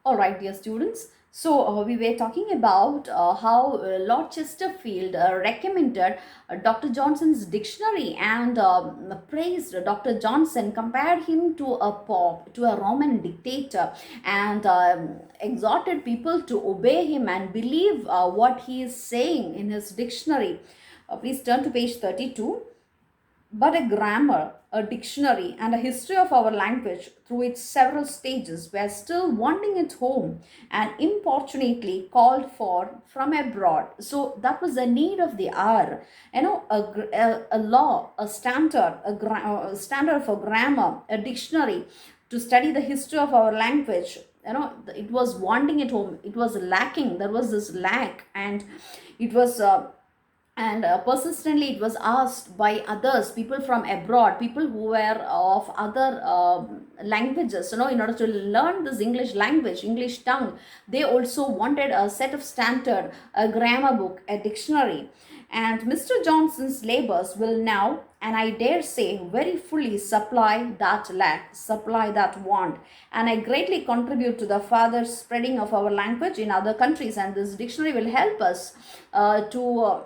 All right, dear students. So we were talking about how Lord Chesterfield recommended Dr. Johnson's dictionary and praised Dr. Johnson, compared him to a Roman dictator, and exhorted people to obey him and believe what he is saying in his dictionary. Please turn to page 32. But a grammar, a dictionary, and a history of our language through its several stages were still wanting at home and importunately called for from abroad. So that was the need of the hour. A law, a standard, a standard for grammar, a dictionary to study the history of our language. It was wanting at home. It was lacking. There was this lack, and it was. Persistently it was asked by others, people from abroad, people who were of other languages, in order to learn this English language, English tongue. They also wanted a set of standard, a grammar book, a dictionary. And Mr. Johnson's labors will now, and I dare say very fully, supply that lack, supply that want, and I greatly contribute to the further spreading of our language in other countries. And this dictionary will help us to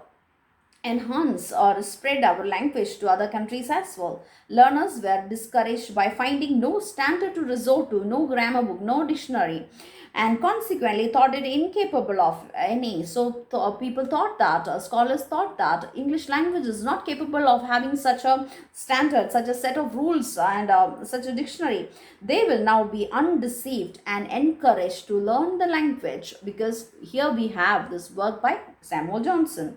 enhance or spread our language to other countries as well. Learners were discouraged by finding no standard to resort to, no grammar book, no dictionary, and consequently thought it incapable of any. So people thought that, scholars thought that English language is not capable of having such a standard, such a set of rules, and such a dictionary. They will now be undeceived and encouraged to learn the language, because here we have this work by Samuel Johnson.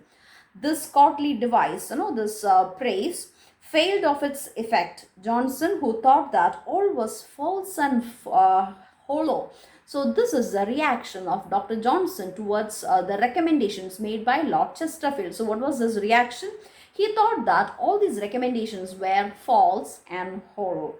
This courtly device, this praise, failed of its effect. Johnson, who thought that all was false and hollow. So this is the reaction of Dr. Johnson towards the recommendations made by Lord Chesterfield. So what was his reaction? He thought that all these recommendations were false and hollow,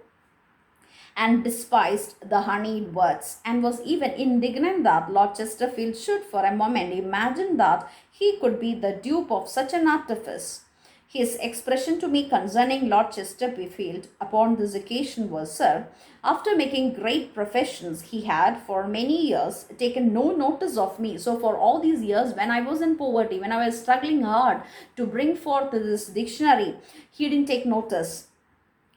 and despised the honeyed words, and was even indignant that Lord Chesterfield should for a moment imagine that he could be the dupe of such an artifice. His expression to me concerning Lord Chesterfield upon this occasion was, "Sir, after making great professions, he had for many years taken no notice of me." So for all these years, when I was in poverty, when I was struggling hard to bring forth this dictionary, he didn't take notice.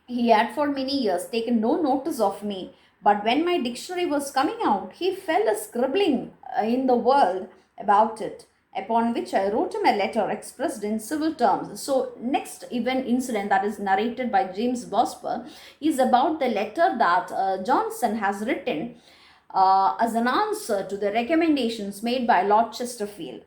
He had for many years taken no notice of me, but when my dictionary was coming out, he fell a scribbling in the world about it, upon which I wrote him a letter expressed in civil terms. So next event incident that is narrated by James Boswell is about the letter that Johnson has written as an answer to the recommendations made by Lord Chesterfield.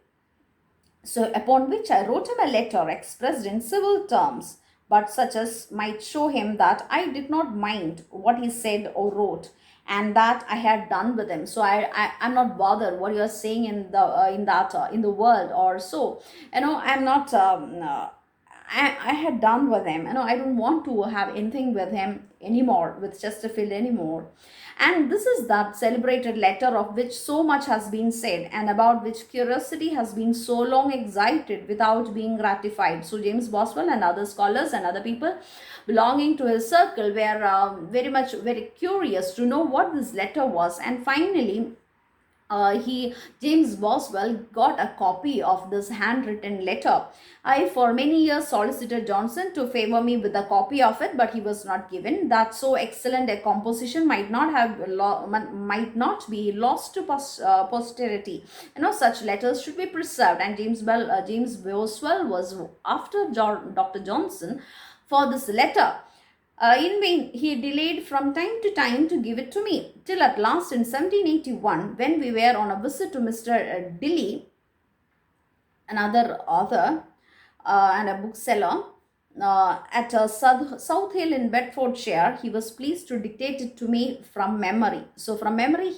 So upon which I wrote him a letter expressed in civil terms, but such as might show him that I did not mind what he said or wrote, and that I had done with him. So I'm not bothered what you are saying in the world or so. I'm not. I had done with him. I don't want to have anything with him anymore, with Chesterfield anymore. And this is that celebrated letter of which so much has been said, and about which curiosity has been so long excited without being gratified. So James Boswell and other scholars and other people belonging to his circle were very curious to know what this letter was. And finally, James Boswell got a copy of this handwritten letter. I for many years solicited Johnson to favor me with a copy of it, but he was not given. That so excellent a composition might not be lost to posterity. Such letters should be preserved, and James Boswell was after Dr. Johnson for this letter. In vain, he delayed from time to time to give it to me, till at last in 1781, when we were on a visit to Mr. Dilly, another author and a bookseller, at South Hill in Bedfordshire, he was pleased to dictate it to me from memory. So from memory,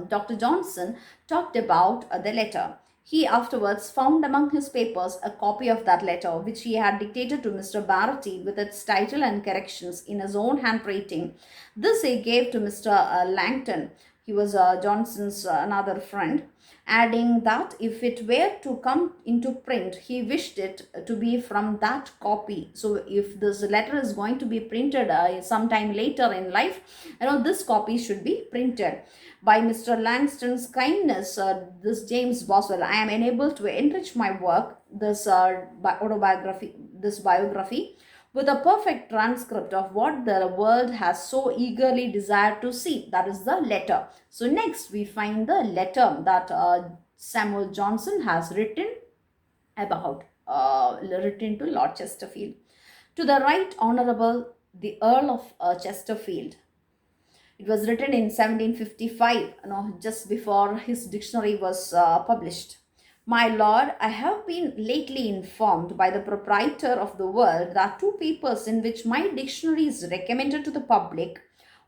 Dr. Johnson talked about the letter. He afterwards found among his papers a copy of that letter, which he had dictated to Mr. Barrety with its title and corrections in his own handwriting. This he gave to Mr. Langton He was Johnson's another friend, adding that if it were to come into print, he wished it to be from that copy. So if this letter is going to be printed sometime later in life, this copy should be printed. By Mr. Langston's kindness, this James Boswell, I am enabled to enrich my work, this biography, with a perfect transcript of what the world has so eagerly desired to see. That is the letter. So next we find the letter that Samuel Johnson has written to Lord Chesterfield. To the Right Honourable the Earl of Chesterfield. It was written in 1755, just before his dictionary was published. My lord, I have been lately informed by the proprietor of the World that two papers in which my dictionary is recommended to the public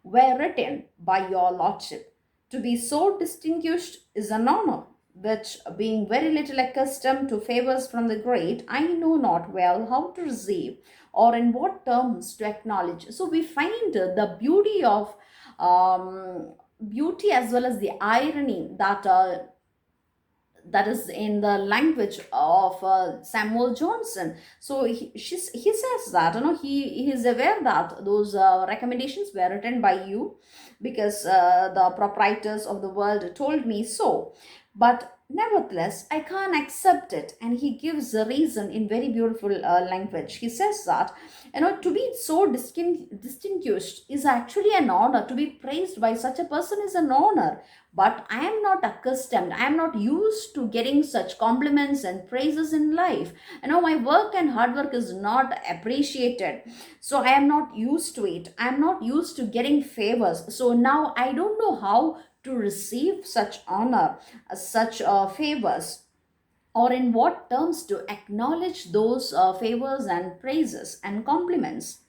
were written by your lordship. To be so distinguished is an honor, which, being very little accustomed to favors from the great, I know not well how to receive or in what terms to acknowledge. So we find the beauty of beauty as well as the irony that is in the language of Samuel Johnson. So he says that he is aware that those recommendations were written by you because the proprietors of the World told me so. But nevertheless, I can't accept it. And he gives a reason in very beautiful language. He says that, to be so distinguished is actually an honor. To be praised by such a person is an honor. But I am not accustomed, I am not used to getting such compliments and praises in life. My work and hard work is not appreciated. So I am not used to it. I am not used to getting favors. So now I don't know how to receive such honor, such favors, or in what terms to acknowledge those favors and praises and compliments.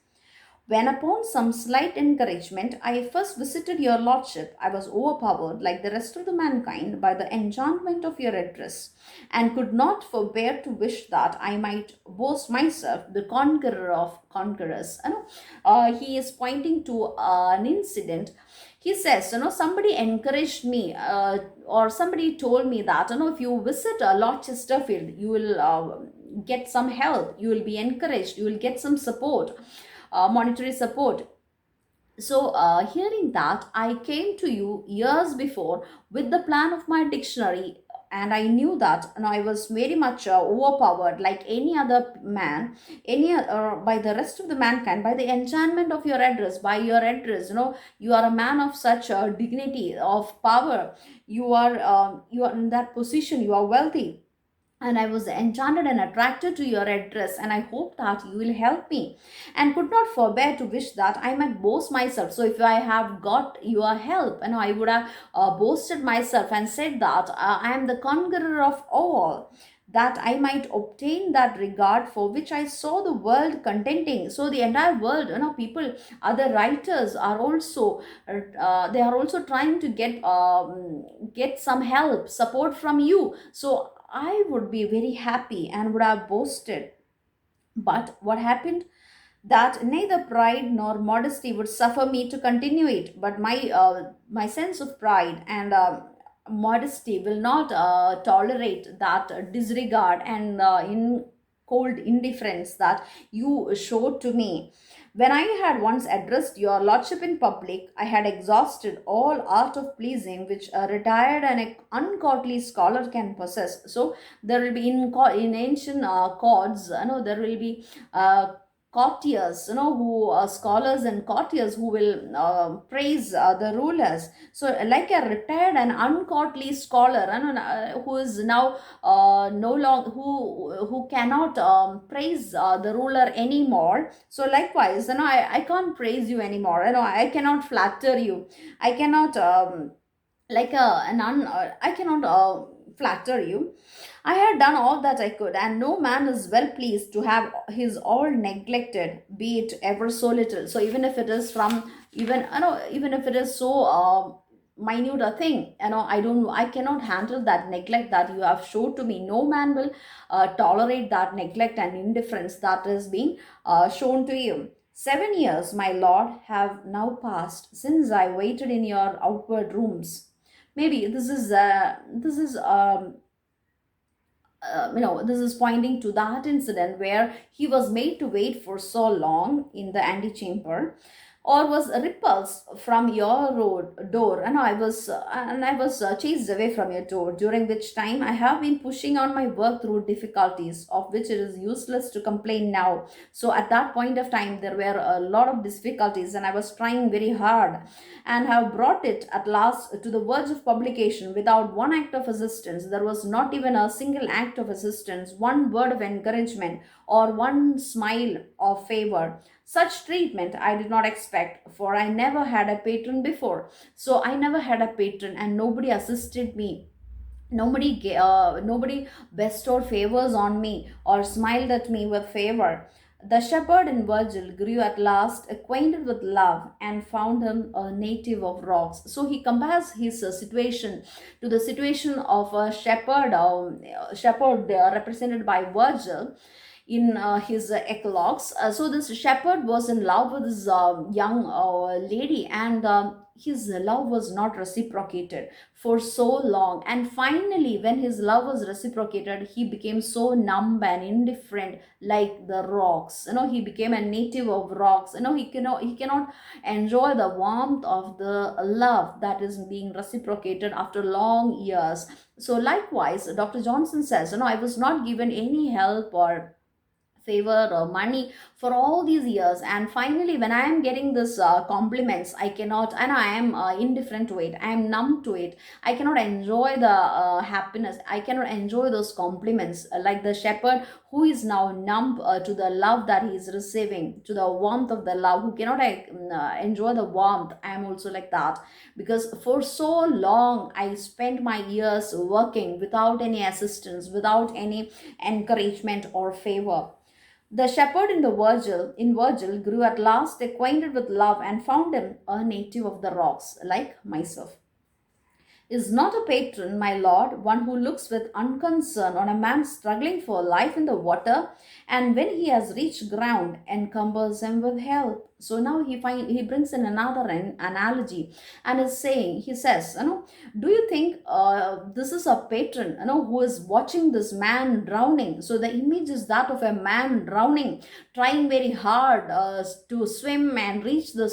When upon some slight encouragement I first visited your lordship, I was overpowered, like the rest of the mankind, by the enchantment of your address, and could not forbear to wish that I might boast myself the conqueror of conquerors. He is pointing to an incident. He says, somebody encouraged me, or somebody told me that, if you visit Lord Chesterfield, you will get some help, you will be encouraged, you will get some support, monetary support. So hearing that, I came to you years before with the plan of my dictionary, and I knew that I was very much overpowered like any other man, by the rest of the mankind, by the enchantment of your address. By your address, you are a man of such dignity, of power. You are in that position, you are wealthy, and I was enchanted and attracted to your address, and I hope that you will help me, and could not forbear to wish that I might boast myself. So if I have got your help, I would have boasted myself and said that I am the conqueror of all, that I might obtain that regard for which I saw the world contending. So the entire world, people, other writers are also, they are also trying to get some help, support from you. So I would be very happy and would have boasted. But what happened? That neither pride nor modesty would suffer me to continue it, but my sense of pride and modesty will not tolerate that disregard and in cold indifference that you showed to me. When I had once addressed your lordship in public, I had exhausted all art of pleasing which a retired and uncourtly scholar can possess. So there will be in ancient courts, there will be courtiers, who are scholars and courtiers who will praise the rulers. So like a retired and uncourtly scholar, who is now no long who cannot praise the ruler anymore. So likewise, I can't praise you anymore. I cannot flatter you. I cannot I cannot flatter you. I had done all that I could, and no man is well pleased to have his all neglected, be it ever so little. So even if it is from even if it is so minute a thing, I cannot handle that neglect that you have showed to me. No man will tolerate that neglect and indifference that is being shown to you. 7 years, my lord, have now passed since I waited in your outward rooms. Maybe this is pointing to that incident where he was made to wait for so long in the antechamber, or was repulsed from your door, and I was chased away from your door, during which time I have been pushing on my work through difficulties, of which it is useless to complain now. So at that point of time, there were a lot of difficulties, and I was trying very hard, and have brought it at last to the verge of publication without one act of assistance. There was not even a single act of assistance, one word of encouragement, or one smile of favor. Such treatment I did not expect, for I never had a patron before. So I never had a patron, and nobody assisted me. Nobody bestowed favors on me or smiled at me with favor. The shepherd in Virgil grew at last acquainted with love and found him a native of rocks. So he compares his situation to the situation of a shepherd represented by Virgil in his eclogues. So this shepherd was in love with this young lady, and his love was not reciprocated for so long. And finally, when his love was reciprocated, he became so numb and indifferent, like the rocks. He became a native of rocks. He cannot enjoy the warmth of the love that is being reciprocated after long years. So likewise, Dr. Johnson says, I was not given any help or favor or money for all these years, and finally when I am getting this compliments, I cannot, and I am indifferent to it, I am numb to it. I cannot enjoy the happiness, I cannot enjoy those compliments, like the shepherd who is now numb to the love that he is receiving, to the warmth of the love, who cannot enjoy the warmth. I am also like that, because for so long I spent my years working without any assistance, without any encouragement or favor. The shepherd in Virgil grew at last acquainted with love and found him a native of the rocks, like myself. Is not a patron, my lord, one who looks with unconcern on a man struggling for life in the water, and when he has reached ground, encumbers him with help. So now he brings in another analogy, and is saying, he says, do you think this is a patron, who is watching this man drowning? So the image is that of a man drowning, trying very hard to swim and reach the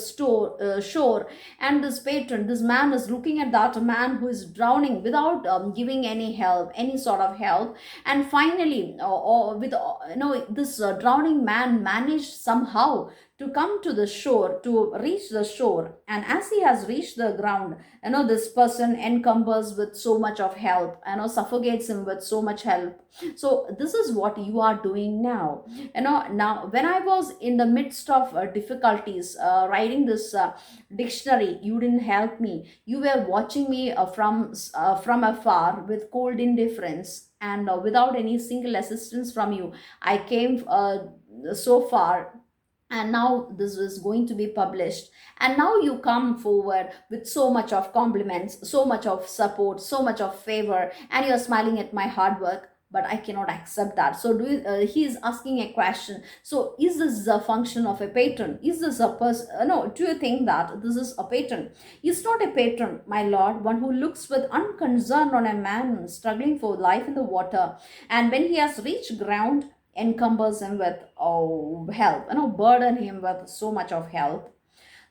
shore, and this patron, this man, is looking at that man who is drowning without giving any help, any sort of help. And finally, this drowning man managed somehow to come to the shore, to reach the shore. And as he has reached the ground, this person encumbers with so much of help, suffocates him with so much help. So this is what you are doing now. Now when I was in the midst of difficulties writing this dictionary, you didn't help me. You were watching me from afar with cold indifference, and without any single assistance from you, I came so far, and now this is going to be published, and now you come forward with so much of compliments, so much of support, so much of favor, and you're smiling at my hard work. But I cannot accept that. So he is asking a question. So is this a function of a patron? Is this a person? No, do you think that this is a patron? Is not a patron, my lord, one who looks with unconcern on a man struggling for life in the water, and when he has reached ground, encumbers him with help, burden him with so much of help.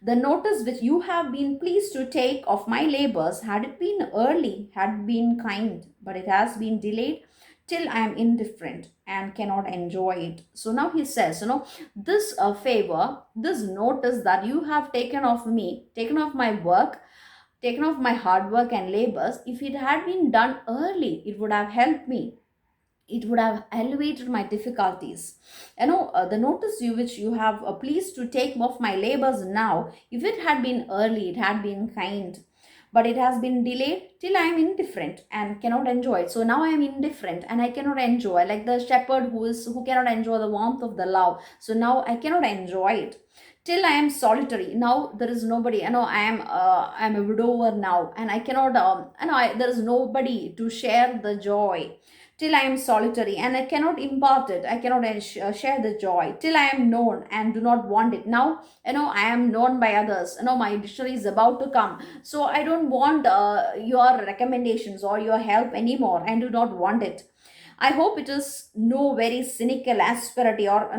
The notice which you have been pleased to take of my labors, had it been early, had been kind, but it has been delayed till I am indifferent and cannot enjoy it. So now he says, this favor, this notice that you have taken of me, taken of my work, taken of my hard work and labors, if it had been done early, it would have helped me, it would have elevated my difficulties. The notice which you have pleased to take of my labors now, if it had been early, it had been kind, but it has been delayed till I am indifferent and cannot enjoy it. So now I am indifferent and I cannot enjoy, like the shepherd who cannot enjoy the warmth of the love. So now I cannot enjoy it till I am solitary. Now there is nobody. I am a widower now, and I cannot. There is nobody to share the joy, till I am solitary and I cannot impart it, I cannot share the joy, till I am known and do not want it. Now, I am known by others. My dictionary is about to come, so I don't want your recommendations or your help anymore and do not want it. I hope it is no very cynical asperity, or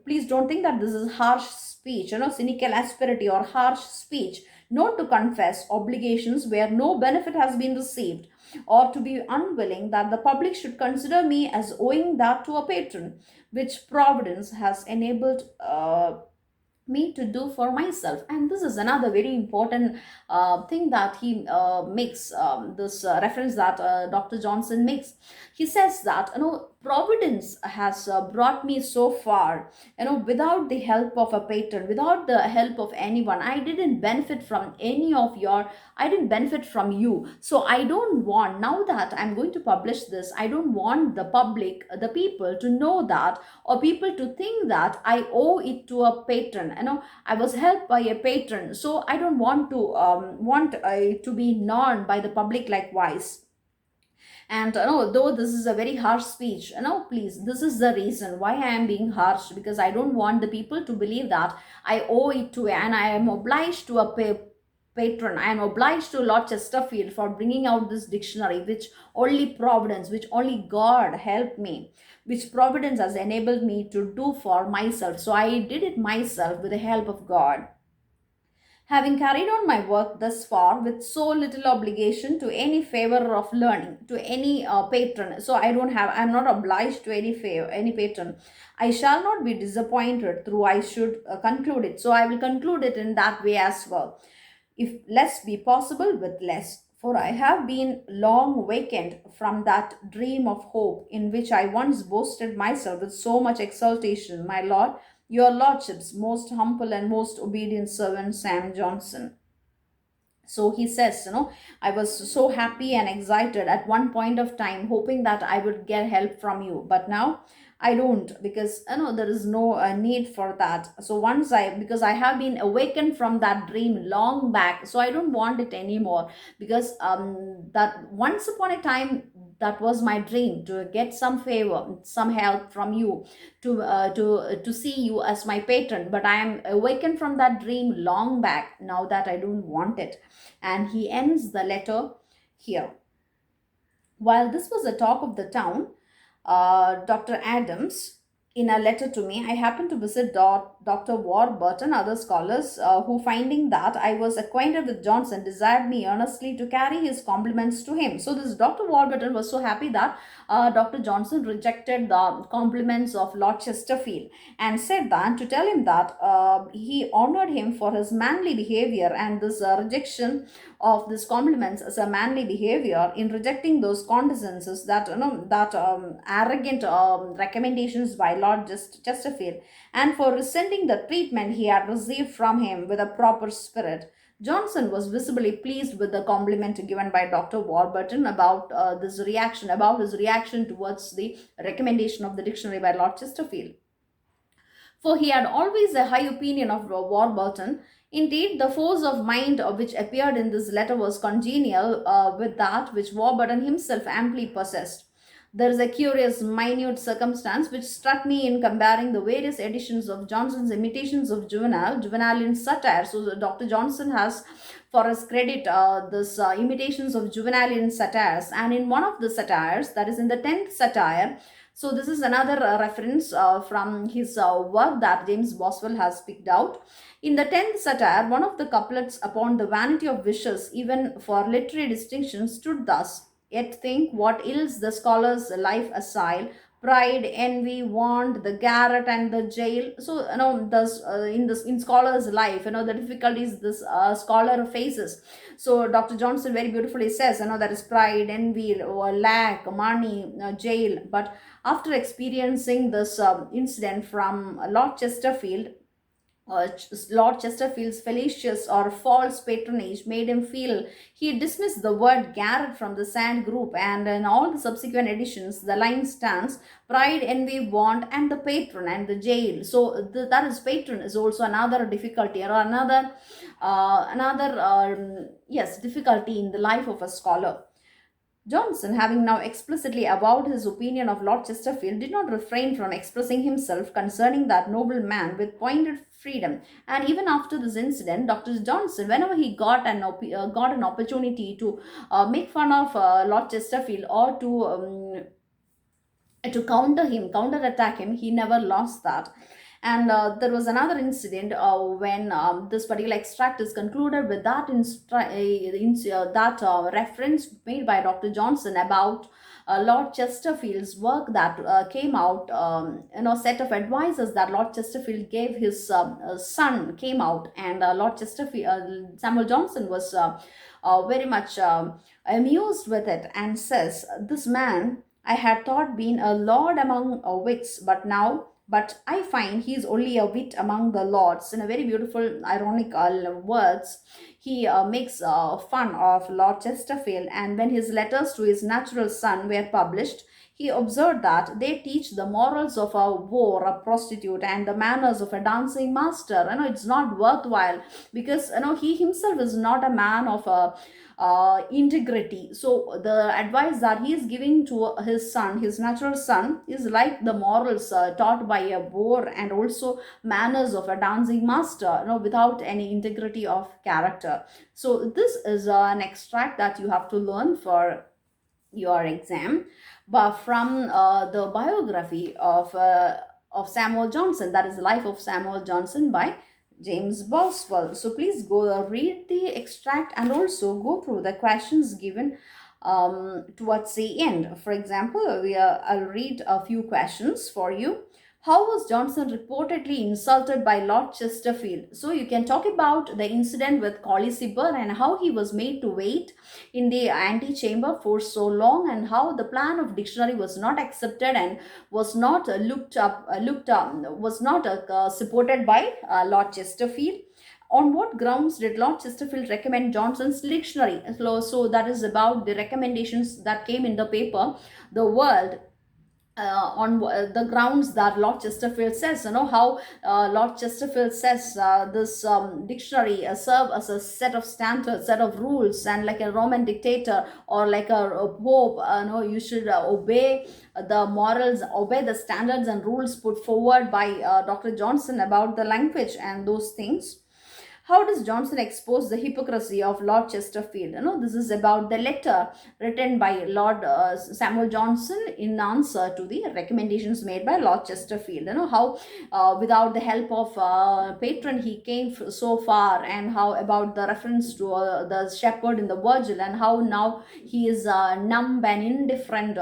please don't think that this is harsh speech, cynical asperity or harsh speech, not to confess obligations where no benefit has been received, or to be unwilling that the public should consider me as owing that to a patron, which Providence has enabled me to do for myself. And this is another very important thing that he makes, this reference that Dr. Johnson makes. He says that, Providence has brought me so far, without the help of a patron, without the help of anyone. I didn't benefit from any of your, I didn't benefit from you. So I don't want, now that I'm going to publish this, I don't want the public, the people to know that, or people to think that I owe it to a patron. I was helped by a patron, so I don't want to to be known by the public likewise. And though this is a very harsh speech, please, this is the reason why I am being harsh, because I don't want the people to believe that I owe it to, and I am obliged to a patron. I am obliged to Lord Chesterfield for bringing out this dictionary, which only Providence, which only God helped me, which Providence has enabled me to do for myself. So I did it myself with the help of God. Having carried on my work thus far with so little obligation to any favor of learning, to any patron, so I'm not obliged to any favor, any patron, I shall not be disappointed through I should conclude it. So I will conclude it in that way as well. If less be possible, with less. For I have been long wakened from that dream of hope in which I once boasted myself with so much exultation, my Lord, your Lordship's most humble and most obedient servant, Sam Johnson. So he says, I was so happy and excited at one point of time, hoping that I would get help from you. But now I don't, because there is no need for that. So because I have been awakened from that dream long back, so I don't want it anymore, because that once upon a time, that was my dream, to get some favor, some help from you, to see you as my patron. But I am awakened from that dream long back, now that I don't want it. And he ends the letter here. While this was the talk of the town, Dr. Adams, in a letter to me, I happened to visit Dr. Warburton, other scholars, who, finding that I was acquainted with Johnson, desired me earnestly to carry his compliments to him. So this Dr. Warburton was so happy that Dr. Johnson rejected the compliments of Lord Chesterfield, and said that to tell him that he honored him for his manly behavior, and this rejection of these compliments as a manly behavior in rejecting those condescensions, that arrogant recommendations by Lord Chesterfield, and for resenting the treatment he had received from him with a proper spirit. Johnson was visibly pleased with the compliment given by Dr. Warburton about about his reaction towards the recommendation of the dictionary by Lord Chesterfield, for he had always a high opinion of Warburton. Indeed, the force of mind which appeared in this letter was congenial with that which Warburton himself amply possessed. There is a curious, minute circumstance which struck me in comparing the various editions of Johnson's imitations of Juvenalian satire. So, Dr. Johnson has, for his credit, this imitations of Juvenalian satires, and in one of the satires, that is in the 10th satire. So this is another reference from his work that James Boswell has picked out. In the 10th satire, one of the couplets upon the vanity of wishes, even for literary distinction, stood thus: Yet think what ills the scholar's life assail, pride, envy, want, the garret, and the jail. So, thus in scholar's life, the difficulties this scholar faces. So, Dr. Johnson very beautifully says, that is pride, envy, lack, money, jail. But after experiencing this incident from Lord Chesterfield, Lord Chesterfield's fallacious or false patronage made him feel he dismissed the word garret from the sand group, and in all the subsequent editions, the line stands: pride, envy, want, and the patron and the jail. So that is, patron is also another difficulty, or another yes, difficulty in the life of a scholar. Johnson, having now explicitly avowed his opinion of Lord Chesterfield, did not refrain from expressing himself concerning that noble man with pointed freedom. And even after this incident, Dr. Johnson, whenever he got an opportunity to make fun of Lord Chesterfield or to counter attack him, he never lost that. And there was another incident when this particular extract is concluded with that reference made by Dr. Johnson about Lord Chesterfield's work that came out, set of advices that Lord Chesterfield gave his son came out, and Lord Chesterfield, Samuel Johnson was very much amused with it and says, "This man I had thought been a lord among wits, but I find he is only a wit among the lords." In a very beautiful, ironical words, he makes fun of Lord Chesterfield, and when his letters to his natural son were published, he observed that they teach the morals of a whore, a prostitute, and the manners of a dancing master. It's not worthwhile, because he himself is not a man of a integrity. So the advice that he is giving to his son, his natural son, is like the morals taught by a whore, and also manners of a dancing master, without any integrity of character. So this is an extract that you have to learn for your exam, but from the biography of Samuel Johnson, that is the life of Samuel Johnson by James Boswell. So please go read the extract and also go through the questions given towards the end. For example, I'll read a few questions for you. How was Johnson reportedly insulted by Lord Chesterfield? So you can talk about the incident with Colley Cibber and how he was made to wait in the antechamber for so long, and how the plan of dictionary was not accepted and was not was not supported by Lord Chesterfield. On what grounds did Lord Chesterfield recommend Johnson's dictionary? So that is about the recommendations that came in the paper, The World, on the grounds that Lord Chesterfield says, how Lord Chesterfield says this dictionary serve as a set of standards, set of rules, and like a Roman dictator or like a pope, you should obey the morals, obey the standards and rules put forward by Dr. Johnson about the language and those things. How does Johnson expose the hypocrisy of Lord Chesterfield? This is about the letter written by Lord Samuel Johnson in answer to the recommendations made by Lord Chesterfield. How without the help of patron he came so far, and how about the reference to the shepherd in the Virgil, and how now he is numb and indifferent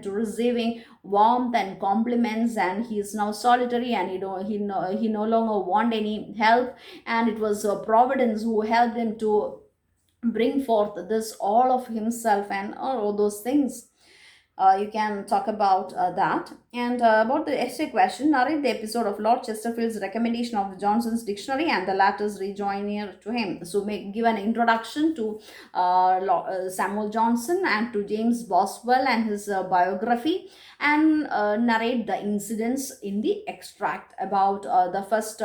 to receiving warmth and compliments, and he is now solitary, and he no longer want any help, and it was providence who helped him to bring forth this all of himself and all those things. You can talk about that. And about the essay question, narrate the episode of Lord Chesterfield's recommendation of Johnson's dictionary and the latter's rejoinder to him. So give an introduction to Samuel Johnson and to James Boswell and his biography, and narrate the incidents in the extract about the first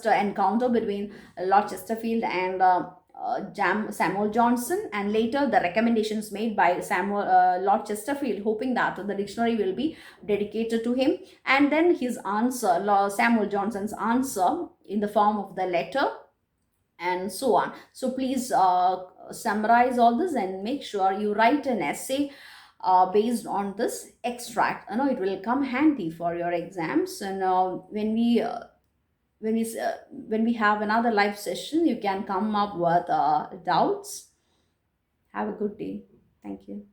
encounter between Lord Chesterfield and Samuel Johnson, and later the recommendations made by Lord Chesterfield, hoping that the dictionary will be dedicated to him, and then his answer, Samuel Johnson's answer in the form of the letter, and so on. So please summarize all this and make sure you write an essay based on this extract. It will come handy for your exams, and when we have another live session, you can come up with doubts. Have a good day. Thank you.